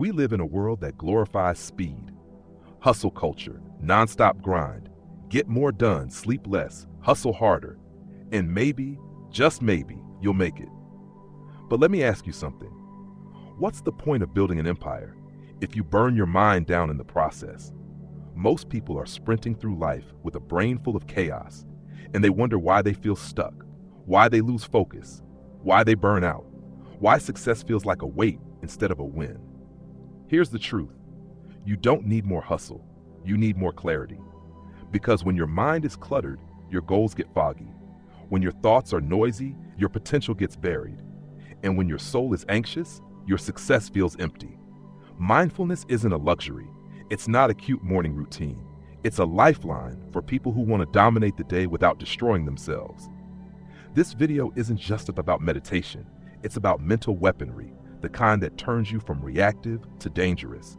We live in a world that glorifies speed. Hustle culture, nonstop grind, get more done, sleep less, hustle harder, and maybe, just maybe, you'll make it. But let me ask you something. What's the point of building an empire if you burn your mind down in the process? Most people are sprinting through life with a brain full of chaos, and they wonder why they feel stuck, why they lose focus, why they burn out, why success feels like a weight instead of a win. Here's the truth. You don't need more hustle. You need more clarity. Because when your mind is cluttered, your goals get foggy. When your thoughts are noisy, your potential gets buried. And when your soul is anxious, your success feels empty. Mindfulness isn't a luxury. It's not a cute morning routine. It's a lifeline for people who want to dominate the day without destroying themselves. This video isn't just about meditation. It's about mental weaponry, the kind that turns you from reactive to dangerous.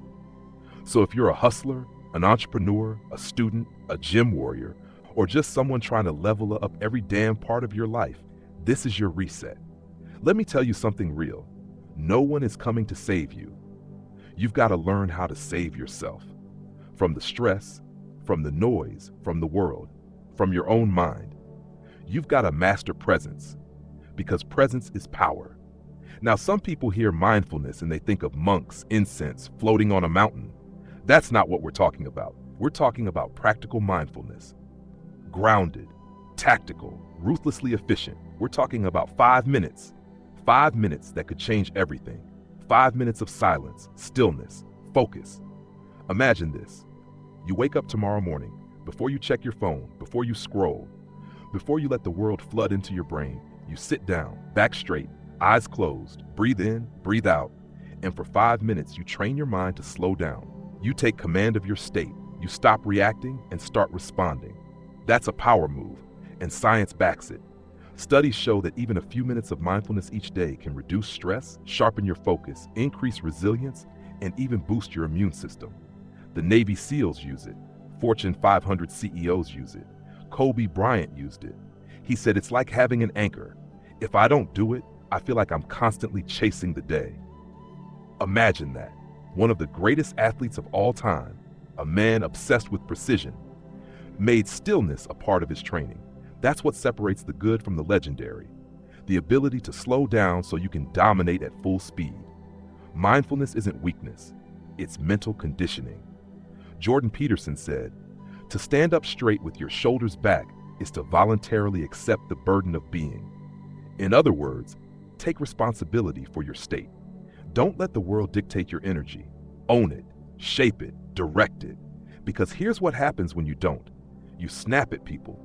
So if you're a hustler, an entrepreneur, a student, a gym warrior, or just someone trying to level up every damn part of your life, this is your reset. Let me tell you something real. No one is coming to save you. You've got to learn how to save yourself. From the stress, from the noise, from the world, from your own mind. You've got to master presence, because presence is power. Now, some people hear mindfulness and they think of monks, incense, floating on a mountain. That's not what we're talking about. We're talking about practical mindfulness. Grounded, tactical, ruthlessly efficient. We're talking about 5 minutes. 5 minutes that could change everything. 5 minutes of silence, stillness, focus. Imagine this. You wake up tomorrow morning, before you check your phone, before you scroll, before you let the world flood into your brain, you sit down, back straight, eyes closed, breathe in, breathe out, and for 5 minutes you train your mind to slow down. You take command of your state. You stop reacting and start responding. That's a power move, and science backs it. Studies show that even a few minutes of mindfulness each day can reduce stress, sharpen your focus, increase resilience, and even boost your immune system. The Navy SEALs use it. Fortune 500 CEOs use it. Kobe Bryant used it. He said, it's like having an anchor. If I don't do it, I feel like I'm constantly chasing the day. Imagine that. One of the greatest athletes of all time, a man obsessed with precision, made stillness a part of his training. That's what separates the good from the legendary. The ability to slow down so you can dominate at full speed. Mindfulness isn't weakness, it's mental conditioning. Jordan Peterson said, to stand up straight with your shoulders back is to voluntarily accept the burden of being. In other words, take responsibility for your state. Don't let the world dictate your energy. Own it, shape it, direct it. Because here's what happens when you don't. You snap at people.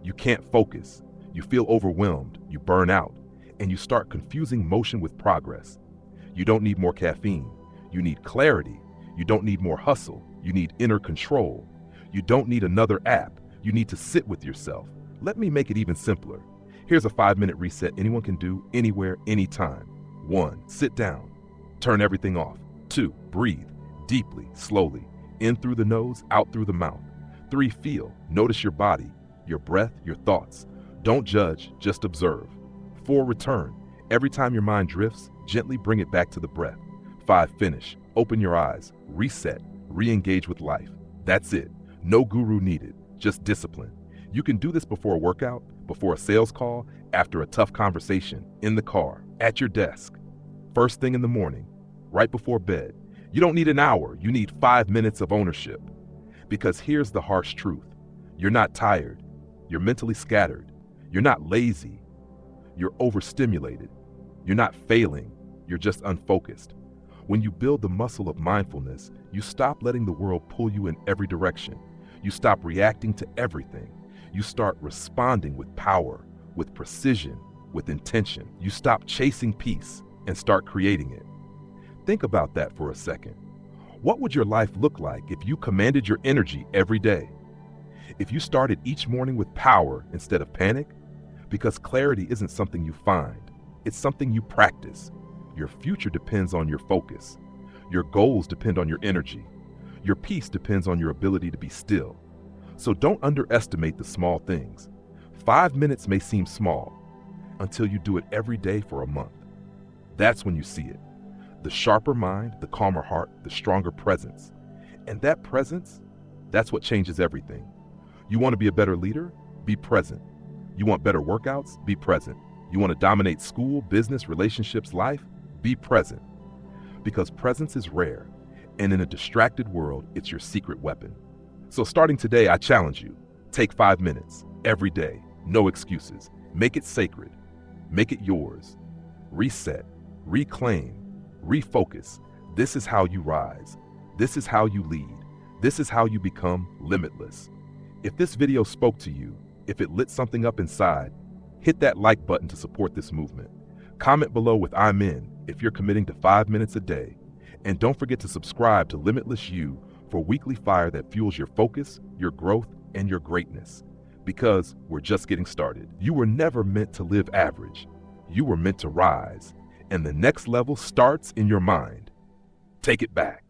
You can't focus. You feel overwhelmed. You burn out. And you start confusing motion with progress. You don't need more caffeine. You need clarity. You don't need more hustle. You need inner control. You don't need another app. You need to sit with yourself. Let me make it even simpler. Here's a 5-minute reset anyone can do anywhere, anytime. 1, sit down. Turn everything off. 2, breathe deeply, slowly. In through the nose, out through the mouth. 3, feel. Notice your body, your breath, your thoughts. Don't judge, just observe. 4, return. Every time your mind drifts, gently bring it back to the breath. 5, finish. Open your eyes, reset, re-engage with life. That's it. No guru needed, just discipline. You can do this before a workout, before a sales call, after a tough conversation, in the car, at your desk, first thing in the morning, right before bed. You don't need an hour, you need 5 minutes of ownership. Because here's the harsh truth. You're not tired. You're mentally scattered. You're not lazy. You're overstimulated. You're not failing. You're just unfocused. When you build the muscle of mindfulness, you stop letting the world pull you in every direction. You stop reacting to everything. You start responding with power, with precision, with intention. You stop chasing peace and start creating it. Think about that for a second. What would your life look like if you commanded your energy every day? If you started each morning with power instead of panic? Because clarity isn't something you find, it's something you practice. Your future depends on your focus. Your goals depend on your energy. Your peace depends on your ability to be still. So don't underestimate the small things. 5 minutes may seem small until you do it every day for a month. That's when you see it. The sharper mind, the calmer heart, the stronger presence. And that presence, that's what changes everything. You want to be a better leader? Be present. You want better workouts? Be present. You want to dominate school, business, relationships, life? Be present. Because presence is rare, and in a distracted world, it's your secret weapon. So starting today, I challenge you. Take 5 minutes every day. No excuses. Make it sacred. Make it yours. Reset, reclaim, refocus. This is how you rise. This is how you lead. This is how you become limitless. If this video spoke to you, if it lit something up inside, hit that like button to support this movement. Comment below with "I'm in" if you're committing to 5 minutes a day. And don't forget to subscribe to Limitless You for weekly fire that fuels your focus, your growth, and your greatness. Because we're just getting started. You were never meant to live average. You were meant to rise. And the next level starts in your mind. Take it back.